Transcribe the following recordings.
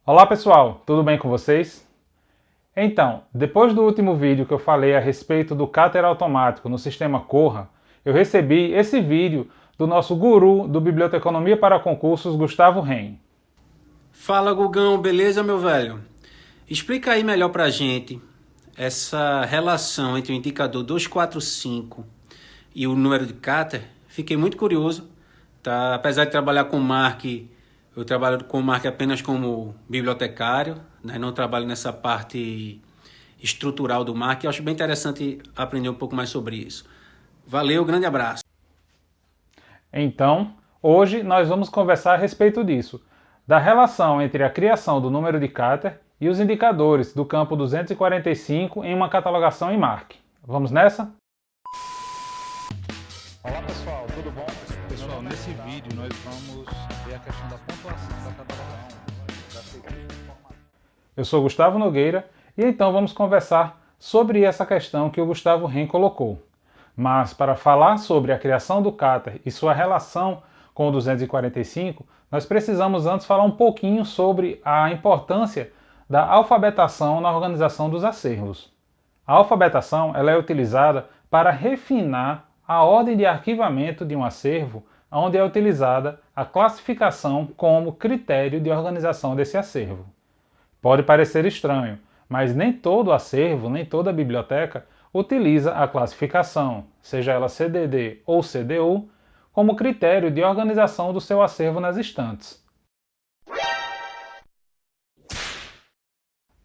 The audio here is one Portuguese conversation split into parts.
Olá pessoal, tudo bem com vocês? Então, depois do último vídeo que eu falei a respeito do cáter automático no sistema Corra, eu recebi esse vídeo do nosso guru do Biblioteconomia para Concursos, Gustavo Ren. Fala Gugão, beleza meu velho? Explica aí melhor pra gente essa relação entre o indicador 245 e o número de cáter. Fiquei muito curioso, tá? Apesar de trabalhar com Mark, eu trabalho com Mark apenas como bibliotecário, né? Não trabalho nessa parte estrutural do Mark. Eu acho bem interessante aprender um pouco mais sobre isso. Valeu, grande abraço. Então, hoje nós vamos conversar a respeito disso, da relação entre a criação do número de cáter e os indicadores do campo 245 em uma catalogação em Mark. Vamos nessa? Olá pessoal, tudo bom? Pessoal, nesse vídeo nós vamos ver a questão da pontuação da catalogação. Eu sou Gustavo Nogueira e então vamos conversar sobre essa questão que o Gustavo Ren colocou. Mas para falar sobre a criação do cáter e sua relação com o 245, nós precisamos antes falar um pouquinho sobre a importância da alfabetação na organização dos acervos. A alfabetação ela é utilizada para refinar a ordem de arquivamento de um acervo, onde é utilizada a classificação como critério de organização desse acervo. Pode parecer estranho, mas nem todo acervo, nem toda biblioteca utiliza a classificação, seja ela CDD ou CDU, como critério de organização do seu acervo nas estantes.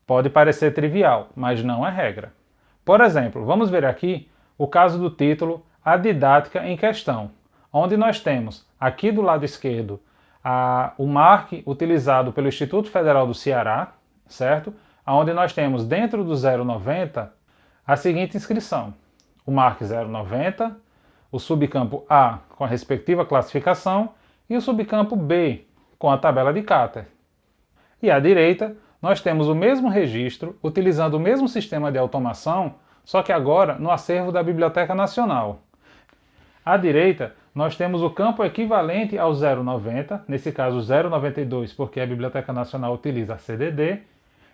Pode parecer trivial, mas não é regra. Por exemplo, vamos ver aqui o caso do título A Didática em Questão, onde nós temos aqui do lado esquerdo o MARC utilizado pelo Instituto Federal do Ceará, certo? Onde nós temos dentro do 090 a seguinte inscrição: o MARC 090, o subcampo A com a respectiva classificação e o subcampo B com a tabela de cáter. E à direita nós temos o mesmo registro utilizando o mesmo sistema de automação, só que agora no acervo da Biblioteca Nacional. À direita nós temos o campo equivalente ao 090, nesse caso 092 porque a Biblioteca Nacional utiliza a CDD,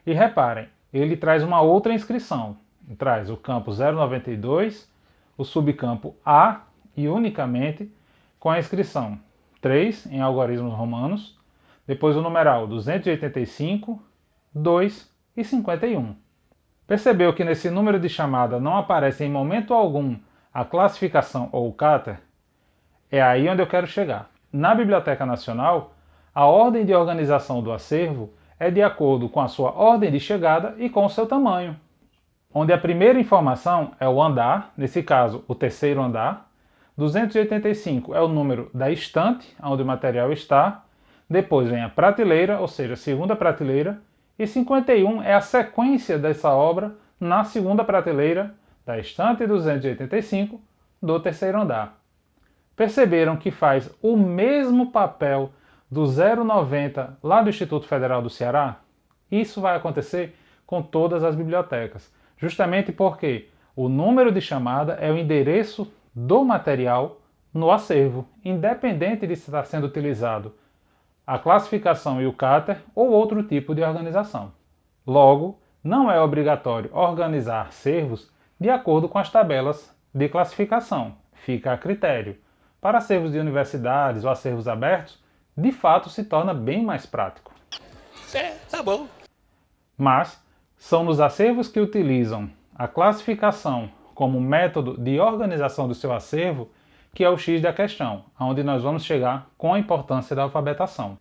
e reparem, ele traz uma outra inscrição. Traz o campo 092, o subcampo A e unicamente com a inscrição 3 em algarismos romanos, depois o numeral 285, 2 e 51. Percebeu que nesse número de chamada não aparece em momento algum a classificação ou o cáter? É aí onde eu quero chegar. Na Biblioteca Nacional, a ordem de organização do acervo é de acordo com a sua ordem de chegada e com o seu tamanho, onde a primeira informação é o andar, nesse caso o terceiro andar, 285 é o número da estante onde o material está, depois vem a prateleira, ou seja, a segunda prateleira, e 51 é a sequência dessa obra na segunda prateleira da estante 285 do terceiro andar. Perceberam que faz o mesmo papel do 090 lá do Instituto Federal do Ceará? Isso vai acontecer com todas as bibliotecas, justamente porque o número de chamada é o endereço do material no acervo, independente de se estar sendo utilizado a classificação e o cáter ou outro tipo de organização. Logo, não é obrigatório organizar acervos de acordo com as tabelas de classificação, fica a critério. Para acervos de universidades ou acervos abertos, de fato se torna bem mais prático. Tá bom. Mas são nos acervos que utilizam a classificação como método de organização do seu acervo que é o X da questão, onde nós vamos chegar com a importância da alfabetação.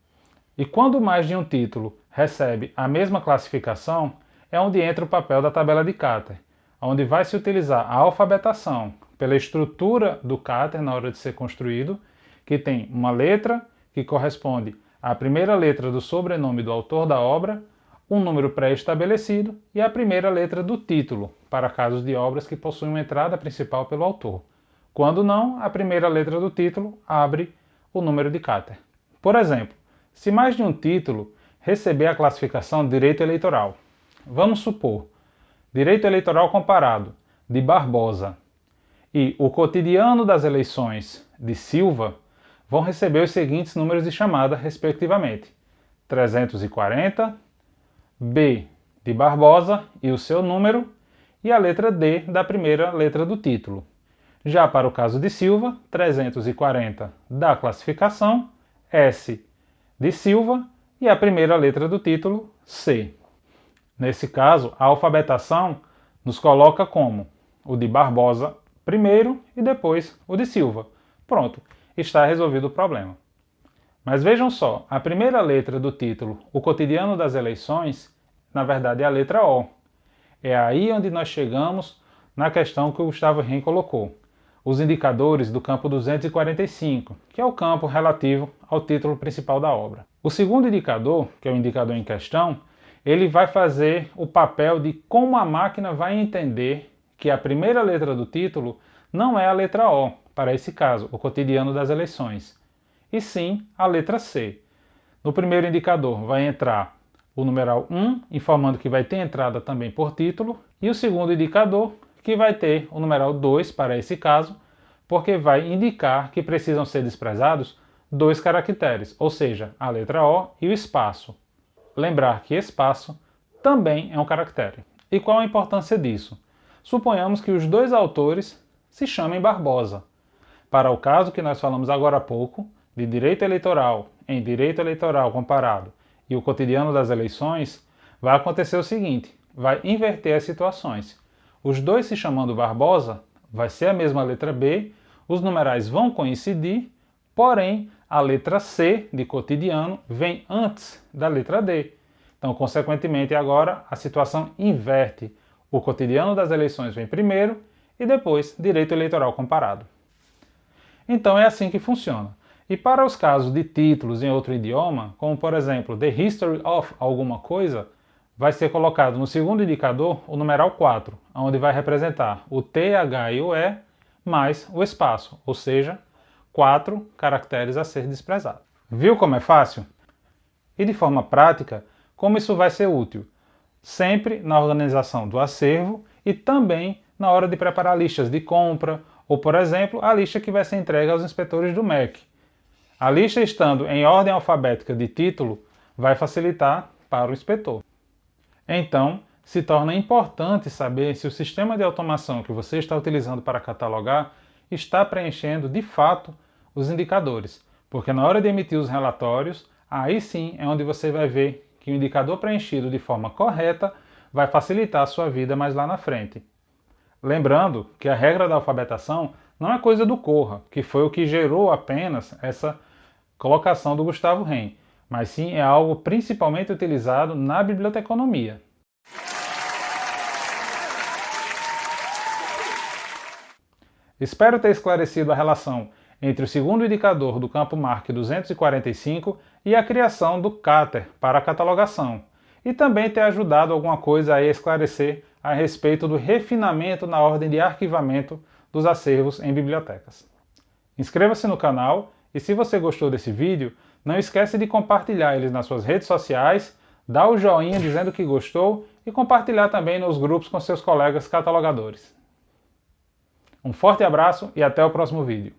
E quando mais de um título recebe a mesma classificação, é onde entra o papel da tabela de cáter, onde vai se utilizar a alfabetação pela estrutura do cáter na hora de ser construído, que tem uma letra que corresponde à primeira letra do sobrenome do autor da obra, um número pré-estabelecido e a primeira letra do título, para casos de obras que possuem uma entrada principal pelo autor. Quando não, a primeira letra do título abre o número de cáter. Por exemplo, se mais de um título receber a classificação de direito eleitoral, vamos supor, direito eleitoral comparado, de Barbosa, e o cotidiano das eleições, de Silva, vão receber os seguintes números de chamada, respectivamente: 340, B de Barbosa e o seu número, e a letra D da primeira letra do título. Já para o caso de Silva, 340 da classificação, S de Silva e a primeira letra do título, C. Nesse caso, a alfabetação nos coloca como o de Barbosa primeiro e depois o de Silva. Pronto, está resolvido o problema. Mas vejam só, a primeira letra do título, O Cotidiano das Eleições, na verdade é a letra O. É aí onde nós chegamos na questão que o Gustavo Henrique colocou. Os indicadores do campo 245, que é o campo relativo ao título principal da obra. O segundo indicador, que é o indicador em questão, ele vai fazer o papel de como a máquina vai entender que a primeira letra do título não é a letra O, para esse caso, o cotidiano das eleições, e sim a letra C. No primeiro indicador vai entrar o numeral 1, informando que vai ter entrada também por título, e o segundo indicador, que vai ter o numeral 2 para esse caso, porque vai indicar que precisam ser desprezados dois caracteres, ou seja, a letra O e o espaço. Lembrar que espaço também é um caractere. E qual a importância disso? Suponhamos que os dois autores se chamem Barbosa. Para o caso que nós falamos agora há pouco, de direito eleitoral em direito eleitoral comparado e o cotidiano das eleições, vai acontecer o seguinte, vai inverter as situações. Os dois se chamando Barbosa, vai ser a mesma letra B, os numerais vão coincidir, porém a letra C de cotidiano vem antes da letra D. Então, consequentemente, agora a situação inverte. O cotidiano das eleições vem primeiro e depois direito eleitoral comparado. Então é assim que funciona. E para os casos de títulos em outro idioma, como por exemplo The History of alguma coisa, vai ser colocado no segundo indicador o numeral 4, onde vai representar o TH e o E mais o espaço, ou seja, 4 caracteres a ser desprezado. Viu como é fácil? E de forma prática, como isso vai ser útil? Sempre na organização do acervo e também na hora de preparar listas de compra, ou por exemplo, a lista que vai ser entregue aos inspetores do MEC. A lista estando em ordem alfabética de título vai facilitar para o inspetor. Então, se torna importante saber se o sistema de automação que você está utilizando para catalogar está preenchendo de fato os indicadores, porque na hora de emitir os relatórios, aí sim é onde você vai ver que o indicador preenchido de forma correta vai facilitar a sua vida mais lá na frente. Lembrando que a regra da alfabetação não é coisa do Corra, que foi o que gerou apenas essa colocação do Gustavo Henrique, mas sim é algo principalmente utilizado na biblioteconomia. Espero ter esclarecido a relação entre o segundo indicador do campo MARC 245 e a criação do Cater para a catalogação, e também ter ajudado alguma coisa a esclarecer a respeito do refinamento na ordem de arquivamento dos acervos em bibliotecas. Inscreva-se no canal e se você gostou desse vídeo, não esquece de compartilhar ele nas suas redes sociais, dar o joinha dizendo que gostou e compartilhar também nos grupos com seus colegas catalogadores. Um forte abraço e até o próximo vídeo.